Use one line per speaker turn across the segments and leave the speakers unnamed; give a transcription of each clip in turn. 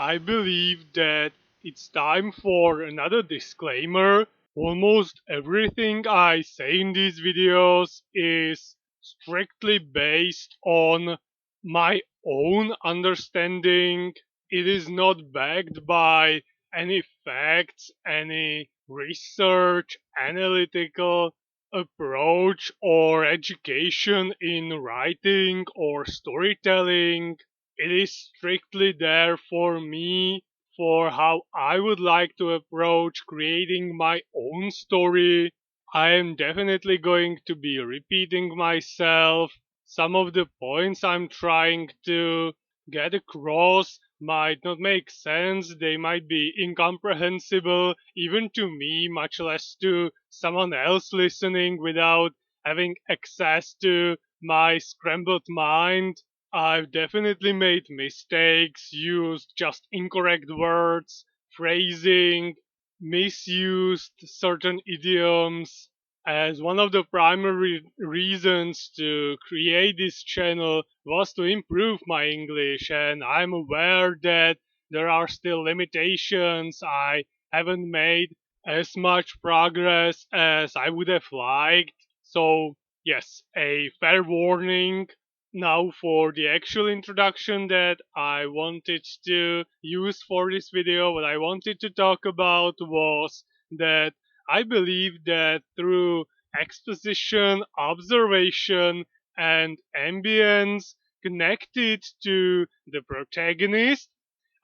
I believe that it's time for another disclaimer. Almost everything I say in these videos is strictly based on my own understanding. It is not backed by any facts, any research, analytical approach, or education in writing or storytelling. It is strictly there for me, for how I would like to approach creating my own story. I am definitely going to be repeating myself. Some of the points I'm trying to get across might not make sense, they might be incomprehensible even to me, much less to someone else listening without having access to my scrambled mind. I've definitely made mistakes, used just incorrect words, phrasing, misused certain idioms. As one of the primary reasons to create this channel was to improve my English, and I'm aware that there are still limitations. I haven't made as much progress as I would have liked. So, yes, a fair warning. Now for the actual introduction that I wanted to use for this video, what I wanted to talk about was that I believe that through exposition, observation, and ambience connected to the protagonist,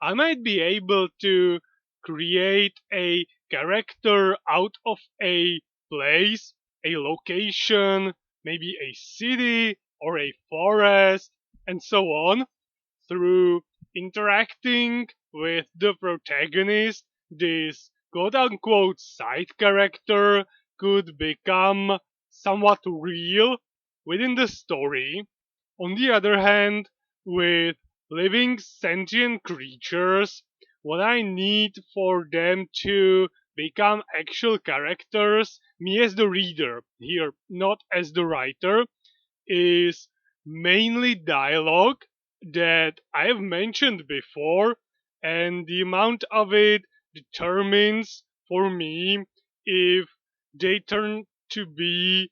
I might be able to create a character out of a place, a location, maybe a city or a forest, and so on. Through interacting with the protagonist, this quote unquote side character could become somewhat real within the story. On the other hand, with living sentient creatures, what I need for them to become actual characters, me as the reader here, not as the writer, is mainly dialogue that I have mentioned before, and the amount of it determines for me if they turn to be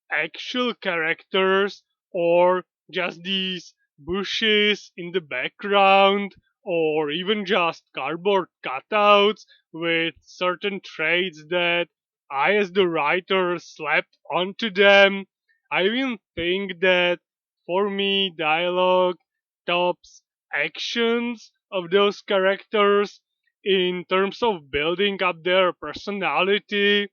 actual characters or just these bushes in the background or even just cardboard cutouts with certain traits that I as the writer slapped onto them. I even think that for me dialogue tops actions of those characters in terms of building up their personality.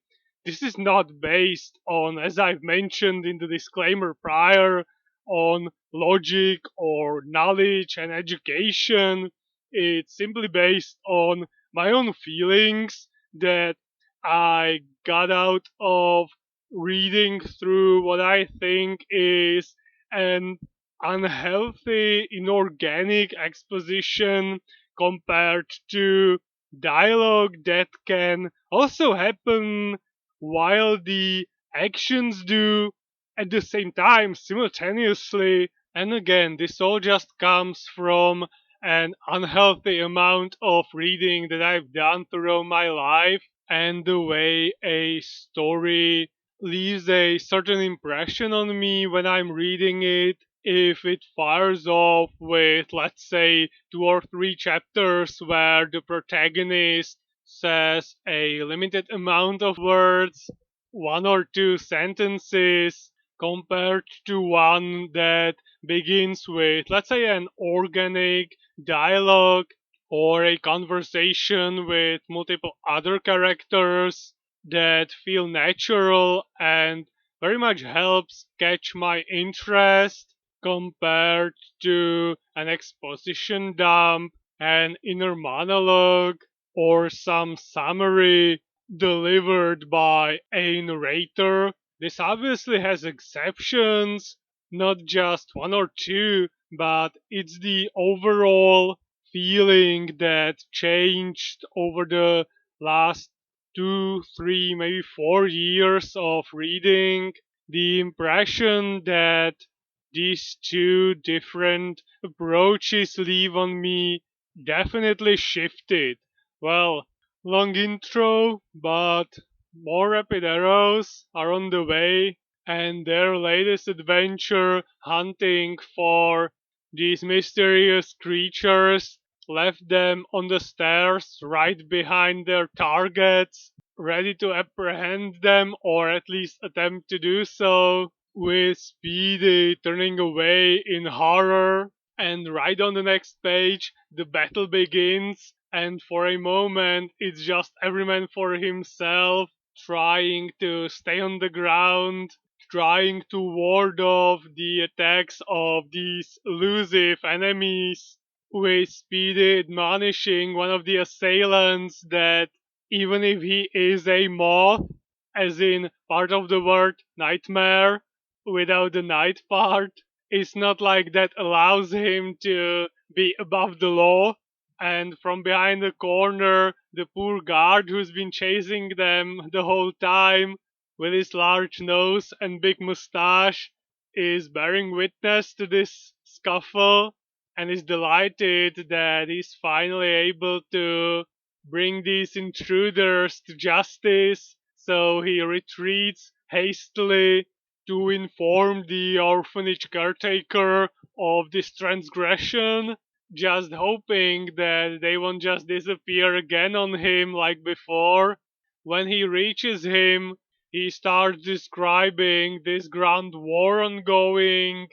This is not based on, as I've mentioned in the disclaimer prior, on logic or knowledge and education. It's simply based on my own feelings that I got out of reading through what I think is an unhealthy, inorganic exposition compared to dialogue that can also happen while the actions do at the same time simultaneously. And again, this all just comes from an unhealthy amount of reading that I've done throughout my life and the way a story leaves a certain impression on me when I'm reading it. If it fires off with, let's say, 2 or 3 chapters where the protagonist says a limited amount of words, 1 or 2 sentences, compared to one that begins with, let's say, an organic dialogue or a conversation with multiple other characters that feel natural and very much helps catch my interest compared to an exposition dump, an inner monologue, or some summary delivered by a narrator. This obviously has exceptions, not just 1 or 2, but it's the overall feeling that changed over the last 2, 3, maybe 4 years of reading. The impression that these two different approaches leave on me definitely shifted. Well, long intro, but more rapid arrows are on the way, and their latest adventure hunting for these mysterious creatures left them on the stairs right behind their targets, ready to apprehend them or at least attempt to do so, with Speedy turning away in horror. And right on the next page, the battle begins, and for a moment, it's just every man for himself, trying to stay on the ground, trying to ward off the attacks of these elusive enemies, with Speedy admonishing one of the assailants that even if he is a moth, as in part of the word nightmare, without the night part, it's not like that allows him to be above the law. And from behind the corner, the poor guard who's been chasing them the whole time with his large nose and big mustache is bearing witness to this scuffle and is delighted that he's finally able to bring these intruders to justice. So he retreats hastily to inform the orphanage caretaker of this transgression, just hoping that they won't just disappear again on him like before. When he reaches him, he starts describing this grand war ongoing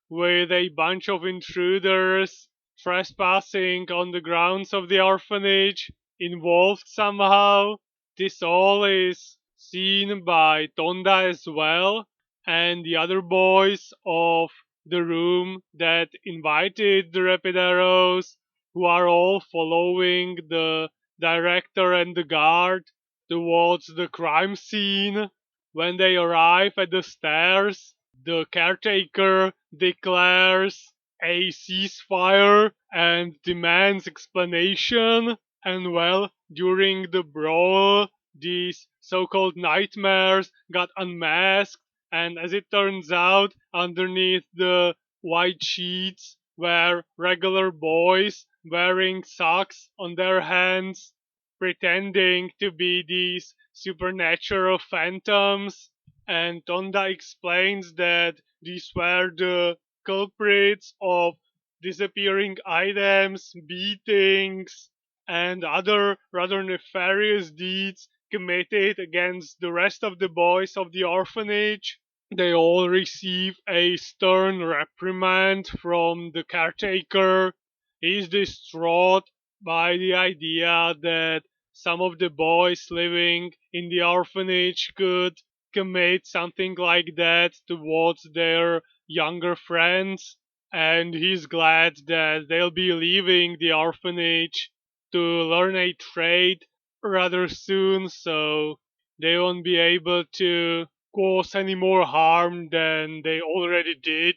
with a bunch of intruders trespassing on the grounds of the orphanage involved somehow. This all is seen by Tonda as well, and the other boys of the room that invited the Rapid Arrows, who are all following the director and the guard towards the crime scene. When they arrive at the stairs, the caretaker declares a ceasefire and demands explanation. And well, during the brawl, these so-called nightmares got unmasked, and as it turns out, underneath the white sheets were regular boys wearing socks on their hands, pretending to be these supernatural phantoms. And Tonda explains that these were the culprits of disappearing items, beatings, and other rather nefarious deeds committed against the rest of the boys of the orphanage. They all receive a stern reprimand from the caretaker. He is distraught by the idea that some of the boys living in the orphanage could commit something like that towards their younger friends, and he's glad that they'll be leaving the orphanage to learn a trade rather soon, so they won't be able to cause any more harm than they already did.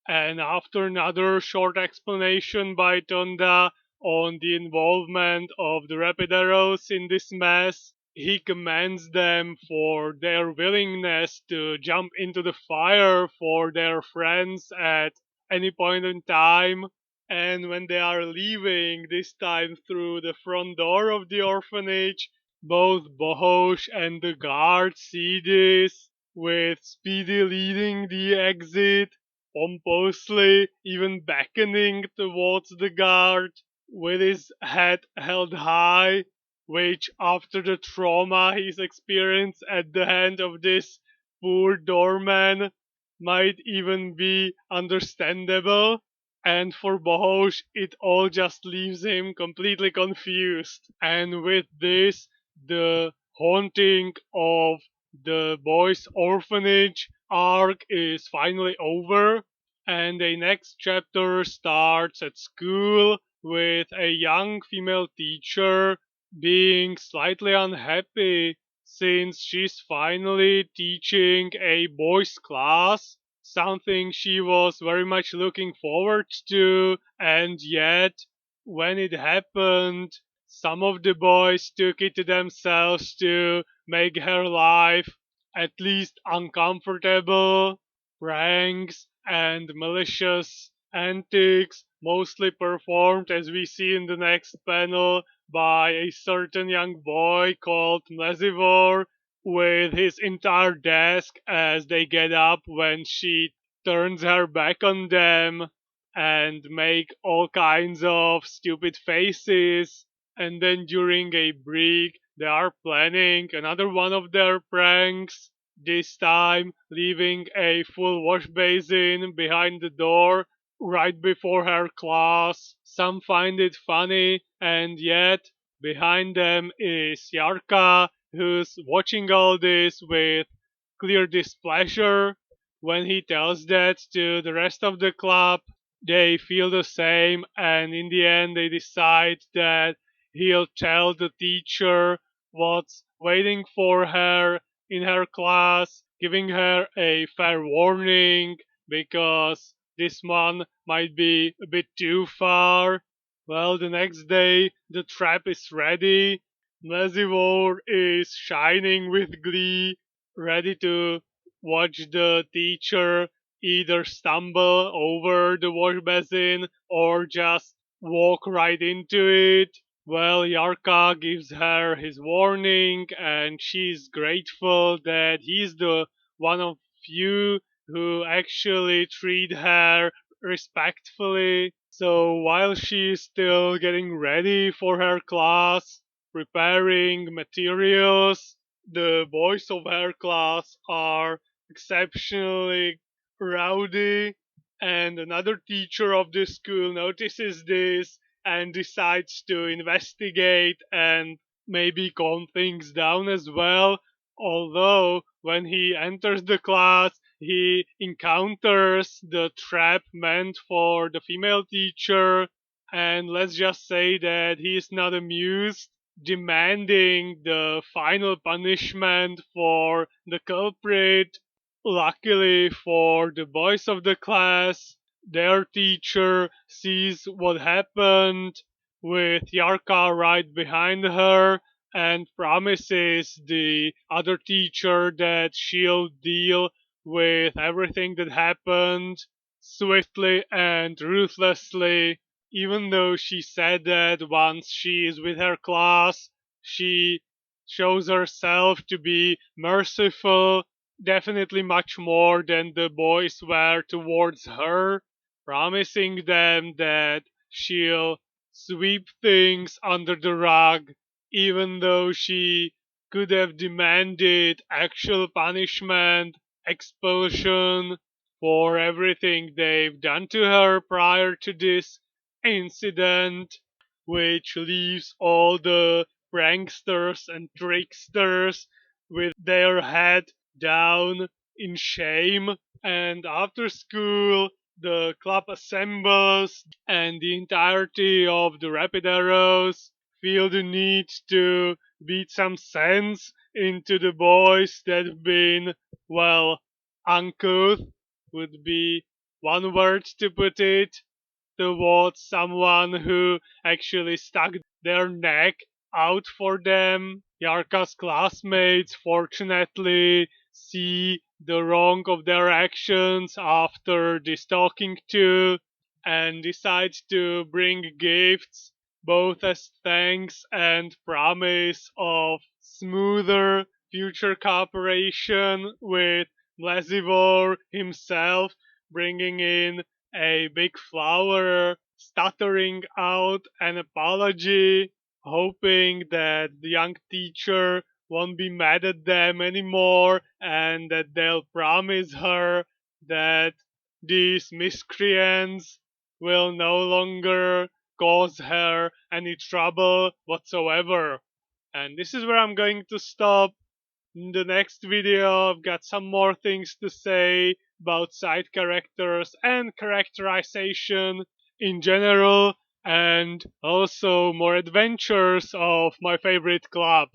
And after another short explanation by Tonda on the involvement of the Rapid Arrows in this mess, he commends them for their willingness to jump into the fire for their friends at any point in time. And when they are leaving, this time through the front door of the orphanage, both Bohosh and the guard see this, with Speedy leading the exit, pompously even beckoning towards the guard, with his head held high, which after the trauma he's experienced at the hand of this poor doorman might even be understandable. And for Bohosh, it all just leaves him completely confused. And with this, the haunting of the boys' orphanage arc is finally over, and the next chapter starts at school with a young female teacher being slightly unhappy since she's finally teaching a boys' class, something she was very much looking forward to, and yet, when it happened, some of the boys took it to themselves to make her life at least uncomfortable. Pranks and malicious antics mostly performed, as we see in the next panel, by a certain young boy called Mlezivor, with his entire desk as they get up when she turns her back on them and make all kinds of stupid faces. And then during a break, they are planning another one of their pranks, this time leaving a full wash basin behind the door right before her class. Some find it funny, and yet behind them is Yarka, who's watching all this with clear displeasure. When he tells that to the rest of the club, they feel the same, and in the end, they decide that he'll tell the teacher what's waiting for her in her class, giving her a fair warning because this one might be a bit too far. Well, the next day, the trap is ready. Mlezivor is shining with glee, ready to watch the teacher either stumble over the wash basin or just walk right into it. Well, Yarka gives her his warning, and she's grateful that he's the one of few who actually treat her respectfully. So while she's still getting ready for her class, preparing materials, the boys of her class are exceptionally rowdy, and another teacher of the school notices this and decides to investigate and maybe calm things down as well. Although, when he enters the class, he encounters the trap meant for the female teacher, and let's just say that he is not amused, demanding the final punishment for the culprit. Luckily for the boys of the class, their teacher sees what happened with Yarka right behind her and promises the other teacher that she'll deal with everything that happened swiftly and ruthlessly. Even though she said that once she is with her class, she shows herself to be merciful, definitely much more than the boys were towards her, promising them that she'll sweep things under the rug, even though she could have demanded actual punishment, expulsion for everything they've done to her prior to this incident, which leaves all the pranksters and tricksters with their head down in shame. And after school, the club assembles, and the entirety of the Rapid Arrows feel the need to beat some sense into the boys that have been, well, uncouth would be one word to put it, towards someone who actually stuck their neck out for them. Yarka's classmates fortunately see the wrong of their actions after this talking to and decide to bring gifts both as thanks and promise of smoother future cooperation, with Mlezivor himself bringing in a big flower, stuttering out an apology, hoping that the young teacher won't be mad at them anymore and that they'll promise her that these miscreants will no longer cause her any trouble whatsoever. And this is where I'm going to stop. In the next video, I've got some more things to say about side characters and characterization in general, and also more adventures of my favorite club.